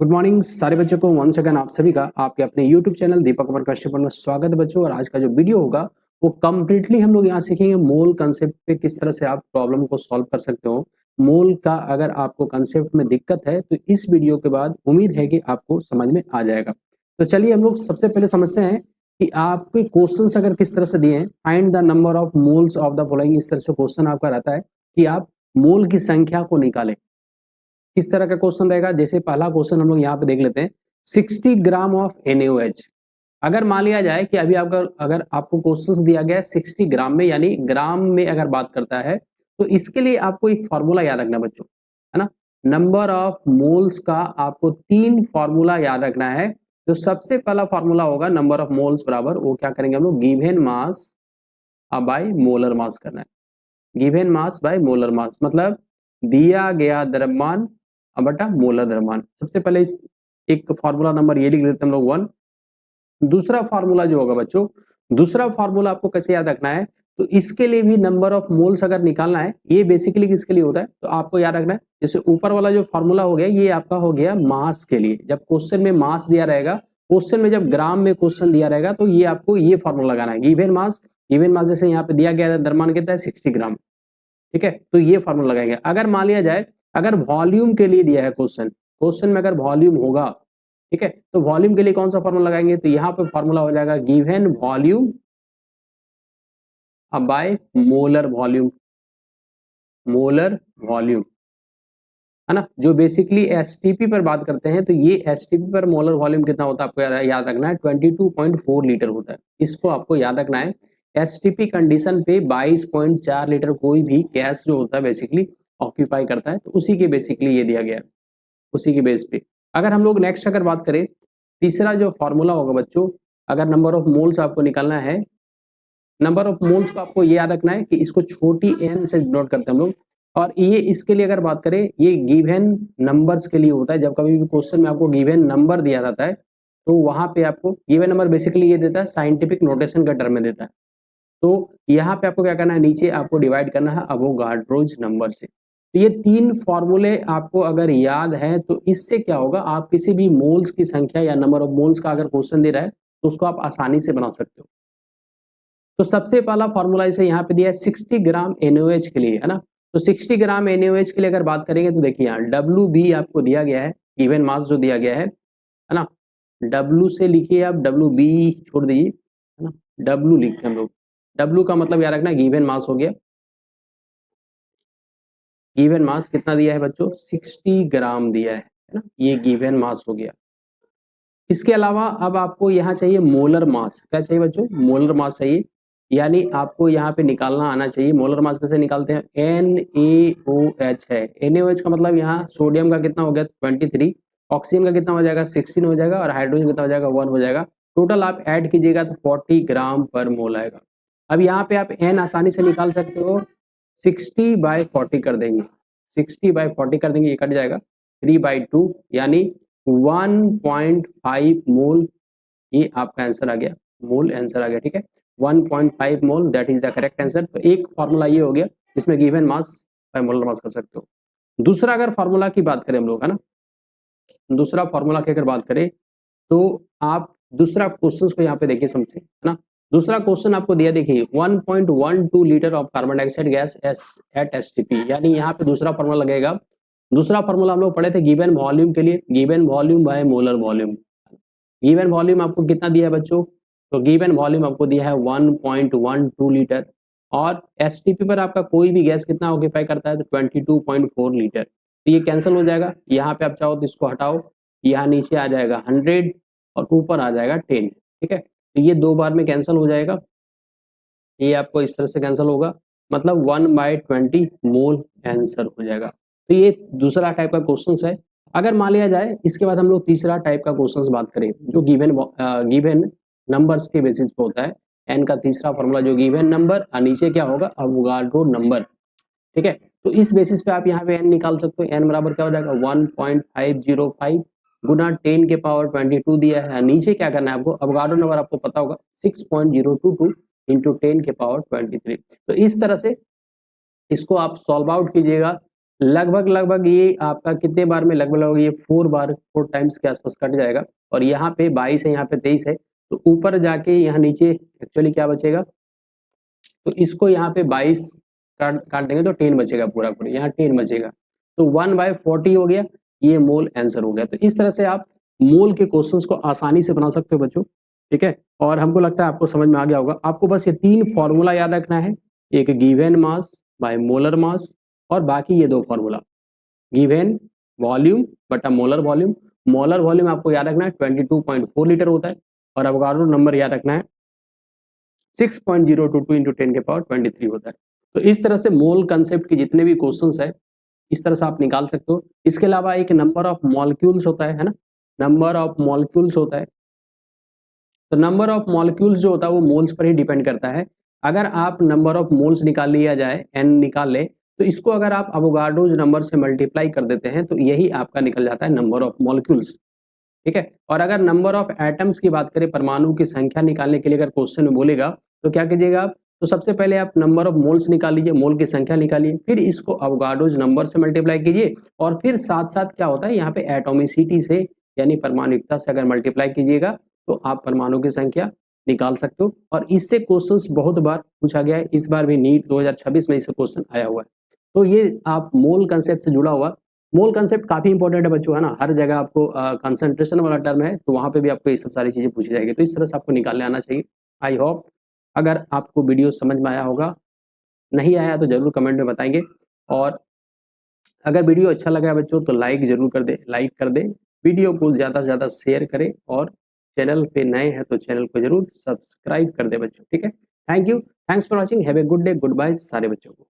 Good morning सारे बच्चों को वंस अगेन आप सभी का आपके अपने यूट्यूब चैनल दीपक कुमार कश्यप में स्वागत है बच्चों। और आज का जो वीडियो होगा वो कंप्लीटली हम लोग यहाँ सीखेंगे मोल कंसेप्ट पे, किस तरह से आप प्रॉब्लम को सॉल्व कर सकते हो। मोल का अगर आपको कंसेप्ट में दिक्कत है तो इस वीडियो के बाद उम्मीद है कि आपको समझ में आ जाएगा। तो चलिए हम लोग सबसे पहले समझते हैं कि आपके क्वेश्चन अगर किस तरह से दिए हैं। Find the number of moles of the following, इस तरह से क्वेश्चन आपका रहता है कि आप मोल की संख्या को निकालें। किस तरह का क्वेश्चन रहेगा, जैसे पहला क्वेश्चन हम लोग यहाँ पे देख लेते हैं। 60 ग्राम ऑफ NaOH। अगर मान लिया जाए कि अभी आपका अगर आपको क्वेश्चन दिया गया है 60 ग्राम में, यानी ग्राम में अगर बात करता है, तो इसके लिए आपको एक फॉर्मूला याद रखना बच्चों, है ना। नंबर ऑफ मोल्स का आपको 3 फॉर्मूला याद रखना है। जो सबसे पहला फॉर्मूला होगा नंबर ऑफ मोल्स बराबर, वो क्या करेंगे हम लोग, गिवन मास बाय मोलर मास करना है। गिवन मास बाय मोलर मास मतलब दिया गया द्रव्यमान बटा मोलर द्रव्यमान। सबसे पहले इस एक फॉर्मूला नंबर ये लिख लेते हैं हम लोग 1। दूसरा फॉर्मूला जो होगा बच्चों, दूसरा फॉर्मूला आपको कैसे याद रखना है, तो इसके लिए भी नंबर ऑफ मोल्स अगर निकालना है, ये बेसिकली किसके लिए होता है तो आपको याद रखना है। जैसे ऊपर वाला जो फॉर्मूला हो गया ये आपका हो गया मास के लिए। जब क्वेश्चन में मास दिया रहेगा, क्वेश्चन में जब ग्राम में क्वेश्चन दिया रहेगा तो ये आपको ये फॉर्मूला लगाना है, गिवन मास। गिवन मास जैसे यहाँ पे दिया गया है द्रव्यमान कितना है 60 ग्राम, ठीक है, तो ये फॉर्मूला लगाएंगे। अगर मान लिया जाए अगर वॉल्यूम के लिए दिया है क्वेश्चन, क्वेश्चन में अगर वॉल्यूम होगा, ठीक है, तो वॉल्यूम के लिए कौन सा फॉर्मूला लगाएंगे, तो यहाँ पे फॉर्मूला हो जाएगा given volume by molar volume. Molar volume, है ना, जो बेसिकली एसटीपी पर बात करते हैं, तो ये एसटीपी पर मोलर वॉल्यूम कितना होता है आपको याद रखना है, 22.4 लीटर होता है। इसको आपको याद रखना है। एसटीपी कंडीशन पे 22.4 लीटर कोई भी गैस जो होता है बेसिकली ऑक्यूपाई करता है, तो उसी के बेसिकली ये दिया गया है, उसी के बेस पे। अगर हम लोग नेक्स्ट अगर बात करें, तीसरा जो फॉर्मूला होगा बच्चों, अगर नंबर ऑफ मोल्स आपको निकालना है, नंबर ऑफ मोल्स को आपको ये याद रखना है कि इसको छोटी एन से डिनोट करते हैं हम लोग। और ये इसके लिए अगर बात करें, ये गिवन नंबर्स के लिए होता है। जब कभी भी क्वेश्चन में आपको गिवन नंबर दिया जाता है तो वहां पे आपको गिवन नंबर बेसिकली ये देता है, साइंटिफिक नोटेशन का टर्म में देता है। तो यहाँ पे आपको क्या करना है, नीचे आपको डिवाइड करना है अवोगाड्रोज नंबर से। तो ये 3 फॉर्मूले आपको अगर याद है तो इससे क्या होगा, आप किसी भी मोल्स की संख्या या नंबर ऑफ मोल्स का अगर क्वेश्चन दे रहा है तो उसको आप आसानी से बना सकते हो। तो सबसे पहला फॉर्मूला इसे यहाँ पे दिया है 60 ग्राम NaOH के लिए, है ना। तो 60 ग्राम NaOH के लिए अगर बात करेंगे तो देखिए यहाँ W भी आपको दिया गया है, गिवन मास जो दिया गया है ना। W से लिखिए आप, WB छोड़ दीजिए, है ना, W लिखते हैं हम लोग। W का मतलब याद रखना गिवन मास हो गया। गिवन मास कितना दिया है बच्चों, 60 ग्राम दिया है ना, ये गिवन मास हो गया। इसके अलावा अब आपको यहाँ चाहिए मोलर मास। क्या चाहिए बच्चों, मोलर मास चाहिए, यानी आपको यहाँ पे निकालना आना चाहिए। मोलर मास कैसे निकालते हैं, NaOH है। NaOH का मतलब यहाँ सोडियम का कितना हो गया 23, ऑक्सीजन का कितना हो जाएगा 16 हो जाएगा, और हाइड्रोजन कितना हो जाएगा 1 हो जाएगा। टोटल आप ऐड कीजिएगा तो 40 ग्राम पर मोल आएगा। अब यहाँ पे आप N आसानी से निकाल सकते हो, 60/40 कर देंगे, 60/40 कर देंगे, ये कट जाएगा 3/2 यानी 1.5 मोल। ये आपका आंसर आ गया, मोल आंसर आ गया, ठीक है, 1.5 mole, that is the correct answer. तो एक फॉर्मूला ये हो गया जिसमें given mass by molar mass कर सकते हो। दूसरा अगर फॉर्मूला की बात करें हम लोग, है ना, दूसरा फॉर्मूला की अगर बात करें तो आप दूसरा क्वेश्चन को यहाँ पे देखिए समझे, है ना। दूसरा क्वेश्चन आपको दिया, देखिए 1.12 litre of carbon dioxide gas at STP, यानी यहाँ पे दूसरा फॉर्मूला लगेगा। दूसरा फॉर्मूला हम लोग पढ़े थे गिवन वॉल्यूम के लिए, given volume by molar volume. Given volume आपको कितना दिया है बच्चों, तो गिवन वॉल्यूम आपको दिया है 1.12 लीटर, और एसटीपी पर आपका कोई भी गैस कितना ऑक्यूपाई करता है तो 22.4 लीटर। तो ये कैंसिल हो जाएगा, यहाँ पे आप चाहो तो इसको हटाओ, यहाँ नीचे आ जाएगा 100 और ऊपर आ जाएगा 10, ठीक है। तो ये 2 बार में कैंसिल हो जाएगा, ये आपको इस तरह से कैंसिल होगा, मतलब 1/20 मोल आंसर हो जाएगा। तो ये दूसरा टाइप का क्वेश्चन है। अगर मान लिया जाए इसके बाद हम लोग तीसरा टाइप का क्वेश्चन बात करें, जो गिवन नंबर्स के बेसिस पे होता है। एन का तीसरा फॉर्मूला जो गिवन नंबर और नीचे क्या होगा अवोगाड्रो नंबर, ठीक है। तो इस बेसिस पे आप यहाँ पे एन निकाल सकते हो। एन बराबर क्या हो जाएगा 1.505 गुना 10 के पावर 22 दिया है, नीचे क्या करना है आपको, अवोगाड्रो नंबर आपको पता होगा 6.022 इंटू 10 के पावर 23। तो इस तरह से इसको आप सॉल्व आउट कीजिएगा लगभग ये आपका कितने बार में लगभग ये 4 टाइम्स के आसपास कट जाएगा और यहाँ पे 22 है, यहाँ पे 23 है, तो ऊपर जाके यहाँ नीचे एक्चुअली क्या बचेगा, तो इसको यहाँ पे 22 काट देंगे तो 10 बचेगा, पूरा यहाँ 10 बचेगा, तो 1/40 हो गया, ये मोल आंसर हो गया। तो इस तरह से आप मोल के क्वेश्चंस को आसानी से बना सकते हो बच्चों, ठीक है। और हमको लगता है आपको समझ में आ गया होगा। आपको बस ये 3 फॉर्मूला याद रखना है, एक गिवन मास बाय मोलर मास और बाकी ये 2 फॉर्मूला, गिवन वॉल्यूम बटा मोलर वॉल्यूम। मोलर वॉल्यूम आपको याद रखना है 22.4 लीटर होता है और अवोगाड्रो नंबर याद रखना है 6.022 इंटू 10 के पावर 23 होता है। तो इस तरह से मोल कंसेप्ट के जितने भी क्वेश्चंस है इस तरह से आप निकाल सकते हो। इसके अलावा एक नंबर ऑफ मॉलिक्यूल्स होता है ना, नंबर ऑफ मॉलिक्यूल्स होता है। तो नंबर ऑफ मॉलिक्यूल्स जो होता है वो मोल्स पर ही डिपेंड करता है। अगर आप नंबर ऑफ मोल्स निकाल लिया जाए, एन निकाल ले, तो इसको अगर आप अवोगाड्रोज नंबर से मल्टीप्लाई कर देते हैं तो यही आपका निकल जाता है नंबर ऑफ मॉलिक्यूल्स, ठीक है। और अगर नंबर ऑफ एटम्स की बात करें, परमाणु की संख्या निकालने के लिए अगर क्वेश्चन में बोलेगा तो क्या कीजिएगा आप, तो सबसे पहले आप नंबर ऑफ मोल्स निकाल लीजिए, मोल की संख्या निकालिए, फिर इसको अवोगाड्रोज नंबर से मल्टीप्लाई कीजिए और फिर साथ साथ क्या होता है यहाँ पे एटोमिसिटी से यानी परमाणुकता से अगर मल्टीप्लाई कीजिएगा तो आप परमाणु की संख्या निकाल सकते हो। और इससे क्वेश्चंस बहुत बार पूछा गया है, इस बार भी नीट 2026 में इससे क्वेश्चन आया हुआ है। तो ये आप मोल कंसेप्ट से जुड़ा हुआ, मोल कंसेप्ट काफी इंपॉर्टेंट है बच्चों, है ना। हर जगह आपको कंसंट्रेशन वाला टर्म है तो वहां पे भी आपको ये सब सारी चीजें पूछी जाएगी, तो इस तरह से आपको निकालने आना चाहिए। आई होप अगर आपको वीडियो समझ में आया होगा, नहीं आया तो जरूर कमेंट में बताएंगे। और अगर वीडियो अच्छा लगा है बच्चों तो लाइक जरूर कर दे, लाइक कर दे, वीडियो को ज्यादा से ज्यादा शेयर करें और चैनल पे नए हैं तो चैनल को जरूर सब्सक्राइब कर दे बच्चों, ठीक है। Thank you, thanks for watching, have a good day, goodbye सारे बच्चों को।